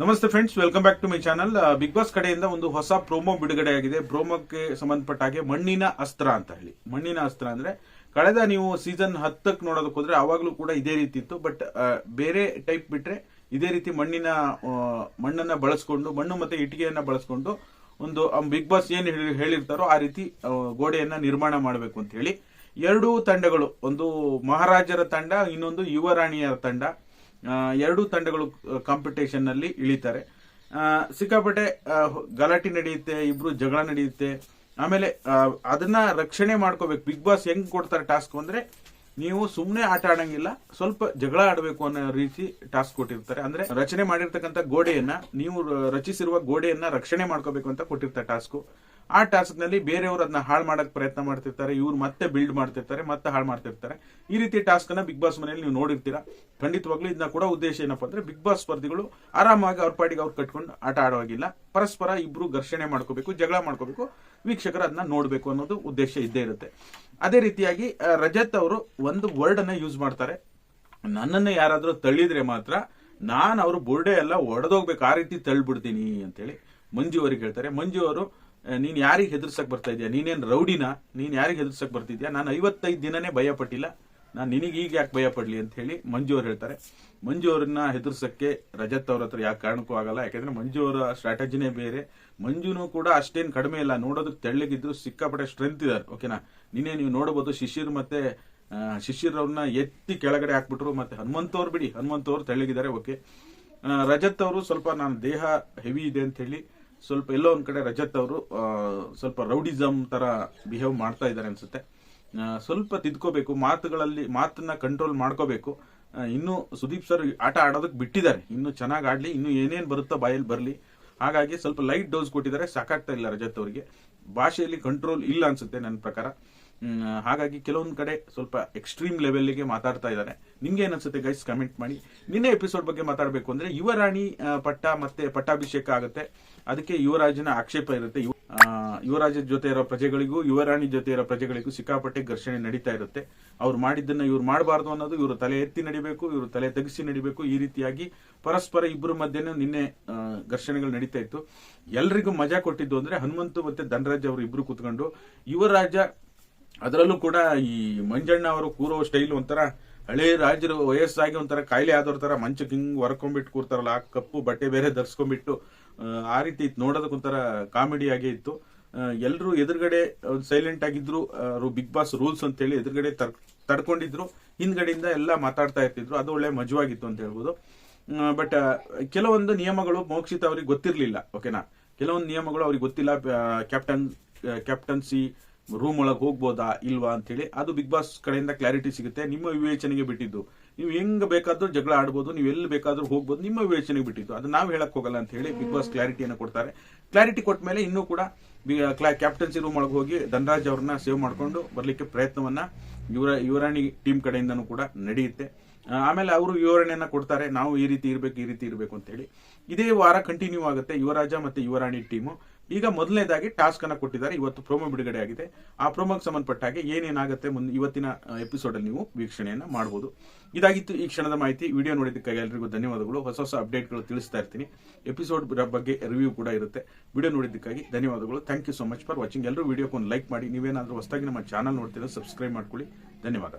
ನಮಸ್ತೆ friends, welcome back to my channel. Bigg Boss ಕಡೆಯಿಂದ ಒಂದು ಹೊಸ ಪ್ರೋಮೋ ಬಿಡುಗಡೆ ಆಗಿದೆ. ಪ್ರೋಮೋಕ್ಕೆ ಸಂಬಂಧಪಟ್ಟ ಹಾಗೆ ಮಣ್ಣಿನ ಅಸ್ತ್ರ ಅಂತ ಹೇಳಿ. ಮಣ್ಣಿನ ಅಸ್ತ್ರ ಅಂದ್ರೆ ಕಳೆದ ನೀವು ಸೀಸನ್ 10 ನೋಡೋದಕ್ಕೆ ಹೋದ್ರೆ ಅವಾಗ್ಲೂ ಕೂಡ ಇದೇ ರೀತಿ ಇತ್ತು. ಬಟ್ ಬೇರೆ ಟೈಪ್ ಬಿಟ್ರೆ ಇದೇ ರೀತಿ ಮಣ್ಣನ್ನ ಬಳಸ್ಕೊಂಡು, ಮಣ್ಣು ಮತ್ತೆ ಇಟ್ಟಿಗೆಯನ್ನ ಬಳಸ್ಕೊಂಡು ಒಂದು ಬಿಗ್ ಬಾಸ್ ಏನ್ ಹೇಳಿರ್ತಾರೋ ಆ ರೀತಿ ಗೋಡೆಯನ್ನ ನಿರ್ಮಾಣ ಮಾಡಬೇಕು ಅಂತ ಹೇಳಿ ಎರಡೂ ತಂಡಗಳು, ಒಂದು ಮಹಾರಾಜರ ತಂಡ, ಇನ್ನೊಂದು ಯುವರಾಣಿಯರ ತಂಡ, ಎರಡೂ ತಂಡಗಳು ಕಾಂಪಿಟೇಷನ್ ನಲ್ಲಿ ಇಳಿತಾರೆ. ಸಿಕ್ಕಾಪಟ್ಟೆ ಗಲಾಟೆ ನಡೆಯುತ್ತೆ, ಇಬ್ರು ಜಗಳ ನಡೆಯುತ್ತೆ. ಆಮೇಲೆ ಅದನ್ನ ರಕ್ಷಣೆ ಮಾಡ್ಕೋಬೇಕು. ಬಿಗ್ ಬಾಸ್ ಹೆಂಗ್ ಕೊಡ್ತಾರೆ ಟಾಸ್ಕ್ ಅಂದ್ರೆ, ನೀವು ಸುಮ್ನೆ ಆಟ ಆಡಂಗಿಲ್ಲ, ಸ್ವಲ್ಪ ಜಗಳ ಆಡಬೇಕು ಅನ್ನೋ ರೀತಿ ಟಾಸ್ಕ್ ಕೊಟ್ಟಿರ್ತಾರೆ. ಅಂದ್ರೆ ರಚನೆ ಮಾಡಿರ್ತಕ್ಕಂಥ ಗೋಡೆಯನ್ನ, ನೀವು ರಚಿಸಿರುವ ಗೋಡೆಯನ್ನ ರಕ್ಷಣೆ ಮಾಡ್ಕೋಬೇಕು ಅಂತ ಕೊಟ್ಟಿರ್ತಾರೆ ಟಾಸ್ಕ್. ಆ ಟಾಸ್ಕ್ ನಲ್ಲಿ ಬೇರೆಯವರು ಅದನ್ನ ಹಾಳು ಮಾಡಕ್ ಪ್ರಯತ್ನ ಮಾಡ್ತಿರ್ತಾರೆ, ಇವ್ರು ಮತ್ತೆ ಬಿಲ್ಡ್ ಮಾಡ್ತಿರ್ತಾರೆ, ಮತ್ತೆ ಹಾಳು ಮಾಡ್ತಿರ್ತಾರೆ. ಈ ರೀತಿ ಟಾಸ್ಕ್ ಅನ್ನ ಬಿಗ್ ಬಾಸ್ ಮನೆಯಲ್ಲಿ ನೀವು ನೋಡಿರ್ತೀರಾ. ಖಂಡಿತವಾಗ್ಲೂ ಇದನ್ನ ಕೂಡ ಉದ್ದೇಶ ಏನಪ್ಪಾ ಅಂದ್ರೆ, ಬಿಗ್ ಬಾಸ್ ಸ್ಪರ್ಧಿಗಳು ಆರಾಮಾಗಿ ಅವ್ರ ಪಾಡಿಗೆ ಅವ್ರು ಕಟ್ಕೊಂಡು ಆಟ ಆಡುವಾಗಿಲ್ಲ, ಪರಸ್ಪರ ಇಬ್ರು ಘರ್ಷಣೆ ಮಾಡ್ಕೋಬೇಕು, ಜಗಳ ಮಾಡ್ಕೋಬೇಕು, ವೀಕ್ಷಕರು ಅದನ್ನ ನೋಡ್ಬೇಕು ಅನ್ನೋದು ಉದ್ದೇಶ ಇದ್ದೇ ಇರುತ್ತೆ. ಅದೇ ರೀತಿಯಾಗಿ ರಜತ್ ಅವರು ಒಂದು ವರ್ಡ್ ಅನ್ನ ಯೂಸ್ ಮಾಡ್ತಾರೆ, ನನ್ನನ್ನ ಯಾರಾದ್ರೂ ತಳ್ಳಿದ್ರೆ ಮಾತ್ರ ನಾನು ಅವ್ರ ಬೋರ್ಡೆ ಎಲ್ಲ ಒಡೆದೋಗ್ಬೇಕು, ಆ ರೀತಿ ತಳ್ಳಿಬಿಡ್ತೀನಿ ಅಂತೇಳಿ ಮಂಜು ಅವರಿಗೆ ಹೇಳ್ತಾರೆ. ಮಂಜು ಅವರು, ನೀನ್ ಯಾರಿಗೆ ಹೆದರ್ಸಕ್ ಬರ್ತಾ ಇದೆಯಾ, ನೀನೇನ್ ರೌಡಿನ, ನೀನ್ ಯಾರಿಗೆ ಹೆದರ್ಸಕ್ ಬರ್ತಿದ್ಯಾ, ನಾನು 55 ದಿನನೇ ಭಯ ಪಟ್ಟಿಲ್ಲ, ನಾನು ನಿನಗೆ ಈಗ ಯಾಕೆ ಭಯ ಪಡ್ಲಿ ಅಂತ ಹೇಳಿ ಮಂಜು ಅವ್ರು ಹೇಳ್ತಾರೆ. ಮಂಜು ಅವ್ರನ್ನ ಹೆದರ್ಸಕ್ಕೆ ರಜತ್ ಅವ್ರ ಹತ್ರ ಯಾಕೆ ಕಾರಣಕ್ಕೂ ಆಗಲ್ಲ. ಯಾಕಂದ್ರೆ ಮಂಜು ಅವರ ಸ್ಟ್ರಾಟಜಿನೇ ಬೇರೆ. ಮಂಜುನು ಕೂಡ ಅಷ್ಟೇನ್ ಕಡಿಮೆ ಇಲ್ಲ, ನೋಡೋದಕ್ಕೆ ತೆಳ್ಳಗಿದ್ರು, ಸಿಕ್ಕಾಪಟ್ಟೆ ಸ್ಟ್ರೆಂತ್ ಇದಾರೆ. ಓಕೆನಾ, ನೀವು ನೋಡಬಹುದು ಶಿಶಿರ್ ಅವ್ರನ್ನ ಎತ್ತಿ ಕೆಳಗಡೆ ಹಾಕ್ಬಿಟ್ರು. ಮತ್ತೆ ಹನುಮಂತವ್ರು ಬಿಡಿ, ಹನುಮಂತವ್ರು ತೆಳ್ಳಗಿದ್ದಾರೆ. ಓಕೆ, ರಜತ್ ಅವರು ಸ್ವಲ್ಪ ನಾನು ದೇಹ ಹೆವಿ ಇದೆ ಅಂತ ಹೇಳಿ ಸ್ವಲ್ಪ ಎಲ್ಲೋ ಒಂದ್ ಕಡೆ ರಜತ್ ಅವರು ಸ್ವಲ್ಪ ರೌಡಿಸಮ್ ತರ ಬಿಹೇವ್ ಮಾಡ್ತಾ ಇದ್ದಾರೆ ಅನ್ಸುತ್ತೆ. ಸ್ವಲ್ಪ ತಿದ್ಕೋಬೇಕು, ಮಾತನ್ನ ಕಂಟ್ರೋಲ್ ಮಾಡ್ಕೋಬೇಕು. ಇನ್ನು ಸುದೀಪ್ ಸರ್ ಆಟ ಆಡೋದಕ್ಕೆ ಬಿಟ್ಟಿದ್ದಾರೆ, ಇನ್ನು ಚೆನ್ನಾಗಿ ಆಡ್ಲಿ, ಇನ್ನು ಏನೇನ್ ಬರುತ್ತೋ ಬಾಯಲ್ಲಿ ಬರ್ಲಿ. ಹಾಗಾಗಿ ಸ್ವಲ್ಪ ಲೈಟ್ ಡೋಸ್ ಕೊಟ್ಟಿದ್ದಾರೆ, ಸಾಕಾಗ್ತಾ ಇಲ್ಲ ರಜತ್ ಅವರಿಗೆ. ಭಾಷೆಯಲ್ಲಿ ಕಂಟ್ರೋಲ್ ಇಲ್ಲ ಅನ್ಸುತ್ತೆ ನನ್ನ ಪ್ರಕಾರ. ಹಾಗಾಗಿ ಕೆಲವೊಂದ್ ಕಡೆ ಸ್ವಲ್ಪ ಎಕ್ಸ್ಟ್ರೀಮ್ ಲೆವೆಲ್ಗೆ ಮಾತಾಡ್ತಾ ಇದ್ದಾರೆ. ನಿಮ್ಗೆ ಏನ್ಸುತ್ತೆ ಗೈಸ್, ಕಮೆಂಟ್ ಮಾಡಿ. ನಿನ್ನೆ ಎಪಿಸೋಡ್ ಬಗ್ಗೆ ಮಾತಾಡಬೇಕು ಅಂದ್ರೆ, ಯುವರಾಣಿ ಪಟ್ಟ ಮತ್ತೆ ಪಟ್ಟಾಭಿಷೇಕ ಆಗುತ್ತೆ, ಅದಕ್ಕೆ ಯುವರಾಜನ ಆಕ್ಷೇಪ ಇರುತ್ತೆ. ಯುವರಾಜ ಜೊತೆ ಇರೋ ಪ್ರಜೆಗಳಿಗೂ ಯುವರಾಣಿ ಜೊತೆ ಇರೋ ಪ್ರಜೆಗಳಿಗೂ ಸಿಕ್ಕಾಪಟ್ಟೆ ಘರ್ಷಣೆ ನಡೀತಾ ಇರುತ್ತೆ. ಅವ್ರು ಮಾಡಿದ್ದನ್ನ ಇವ್ರು ಮಾಡಬಾರ್ದು ಅನ್ನೋದು, ಇವರು ತಲೆ ಎತ್ತಿ ನಡಿಬೇಕು, ಇವರು ತಲೆ ತಗ್ಸಿ ನಡಿಬೇಕು. ಈ ರೀತಿಯಾಗಿ ಪರಸ್ಪರ ಇಬ್ಬರ ಮಧ್ಯೆ ನಿನ್ನೆ ಘರ್ಷಣೆಗಳು ನಡೀತಾ ಇತ್ತು. ಎಲ್ರಿಗೂ ಮಜಾ ಕೊಟ್ಟಿದ್ದು ಅಂದ್ರೆ ಹನುಮಂತು ಮತ್ತೆ ಧನರಾಜ್ ಅವರು ಇಬ್ರು ಕೂತ್ಕೊಂಡು, ಯುವರಾಜ ಅದರಲ್ಲೂ ಕೂಡ ಈ ಮಂಜಣ್ಣ ಅವರು ಕೂರೋ ಸ್ಟೈಲ್ ಒಂಥರ ಹಳೆ ರಾಜರು, ವಯಸ್ಸಾಗಿ ಒಂಥರ ಕಾಯಿಲೆ ಆದವ್ರ ತರ ಮಂಚಕ್ಕೆ ಹಿಂಗ್ ಹೊರ್ಕೊಂಡ್ಬಿಟ್ಟು ಕೂರ್ತಾರಲ್ಲ, ಆ ಕಪ್ಪು ಬಟ್ಟೆ ಬೇರೆ ಧರಿಸ್ಕೊಂಡ್ಬಿಟ್ಟು ಆ ರೀತಿ ನೋಡೋದಕ್ಕೊಂಥರ ಕಾಮಿಡಿ ಆಗೇ ಇತ್ತು. ಎಲ್ರು ಎದುರುಗಡೆ ಸೈಲೆಂಟ್ ಆಗಿದ್ರು. ಬಿಗ್ ಬಾಸ್ ರೂಲ್ಸ್ ಅಂತ ಹೇಳಿ ಎದುರುಗಡೆ ತಡ್ಕೊಂಡಿದ್ರು, ಹಿಂದ್ಗಡೆಯಿಂದ ಎಲ್ಲ ಮಾತಾಡ್ತಾ ಇರ್ತಿದ್ರು. ಅದು ಒಳ್ಳೆ ಮಜವಾಗಿತ್ತು ಅಂತ ಹೇಳ್ಬೋದು. ಬಟ್ ಕೆಲವೊಂದು ನಿಯಮಗಳು ಮೋಕ್ಷಿತ ಅವ್ರಿಗೆ ಗೊತ್ತಿರ್ಲಿಲ್ಲ. ಓಕೆನಾ, ಕೆಲವೊಂದು ನಿಯಮಗಳು ಅವ್ರಿಗೆ ಗೊತ್ತಿಲ್ಲ. ಕ್ಯಾಪ್ಟನ್ಸಿ ರೂಮ್ ಒಳಗೆ ಹೋಗ್ಬೋದಾ ಇಲ್ವಾ ಅಂತ ಹೇಳಿ ಅದು ಬಿಗ್ ಬಾಸ್ ಕಡೆಯಿಂದ ಕ್ಲಾರಿಟಿ ಸಿಗುತ್ತೆ. ನಿಮ್ಮ ವಿವೇಚನೆಗೆ ಬಿಟ್ಟಿದ್ದು. ನೀವು ಹೆಂಗ್ ಬೇಕಾದ್ರೂ ಜಗಳ ಆಡ್ಬೋದು, ನೀವು ಎಲ್ಲಿ ಬೇಕಾದ್ರೂ ಹೋಗ್ಬೋದು, ನಿಮ್ಮ ವಿವೇಚನೆಗೆ ಬಿಟ್ಟಿದ್ದು. ಅದು ನಾವು ಹೇಳಕ್ ಹೋಗಲ್ಲ ಅಂತ ಹೇಳಿ ಬಿಗ್ ಬಾಸ್ ಕ್ಲಾರಿಟಿಯನ್ನು ಕೊಡ್ತಾರೆ. ಕ್ಲಾರಿಟಿ ಕೊಟ್ಟ ಮೇಲೆ ಇನ್ನೂ ಕೂಡ ಕ್ಯಾಪ್ಟನ್ಸಿ ರೂಮ್ ಒಳಗೆ ಹೋಗಿ ಧನರಾಜ್ ಅವ್ರನ್ನ ಸೇವ್ ಮಾಡ್ಕೊಂಡು ಬರ್ಲಿಕ್ಕೆ ಪ್ರಯತ್ನವನ್ನ ಯುವರಾಣಿ ಟೀಮ್ ಕಡೆಯಿಂದನೂ ಕೂಡ ನಡೆಯುತ್ತೆ. ಆಮೇಲೆ ಅವರು ವಿವರಣೆಯನ್ನ ಕೊಡ್ತಾರೆ, ನಾವು ಈ ರೀತಿ ಇರಬೇಕು ಅಂತ ಹೇಳಿ. ಇದೇ ವಾರ ಕಂಟಿನ್ಯೂ ಆಗುತ್ತೆ ಯುವರಾಜ ಮತ್ತೆ ಯುವರಾಣಿ ಟೀಮು. ಈಗ ಮೊದಲನೇದಾಗಿ ಟಾಸ್ಕ್ ಅನ್ನ ಕೊಟ್ಟಿದ್ದಾರೆ. ಇವತ್ತು ಪ್ರೋಮೋ ಬಿಡುಗಡೆ ಆಗಿದೆ. ಆ ಪ್ರೋಮೋಗೆ ಸಂಬಂಧಪಟ್ಟ ಹಾಗೆ ಏನೇನಾಗುತ್ತೆ ಇವತ್ತಿನ ಎಪಿಸೋಡ್ ಅಲ್ಲಿ ನೀವು ವೀಕ್ಷಣೆಯನ್ನ ಮಾಡಬಹುದು. ಇದಾಗಿತ್ತು ಈ ಕ್ಷಣದ ಮಾಹಿತಿ. ವಿಡಿಯೋ ನೋಡಿದ್ದಕ್ಕಾಗಿ ಎಲ್ರಿಗೂ ಧನ್ಯವಾದಗಳು. ಹೊಸ ಅಪ್ಡೇಟ್ಗಳು ತಿಳಿಸ್ತಾ ಇರ್ತೀನಿ. ಎಪಿಸೋಡ್ ಬಗ್ಗೆ ರಿವ್ಯೂ ಕೂಡ ಇರುತ್ತೆ. ವಿಡಿಯೋ ನೋಡಿದ್ದಕ್ಕಾಗಿ ಧನ್ಯವಾದಗಳು. Thank you so much for watching. ಎಲ್ಲರೂ ವಿಡಿಯೋಕ್ಕೆ ಒಂದು ಲೈಕ್ ಮಾಡಿ. ನೀವೇನಾದ್ರೂ ಹೊಸದಾಗಿ ನಮ್ಮ ಚಾನಲ್ ನೋಡ್ತೀರಾ, ಸಬ್ಸ್ಕ್ರೈಬ್ ಮಾಡ್ಕೊಳ್ಳಿ. ಧನ್ಯವಾದ.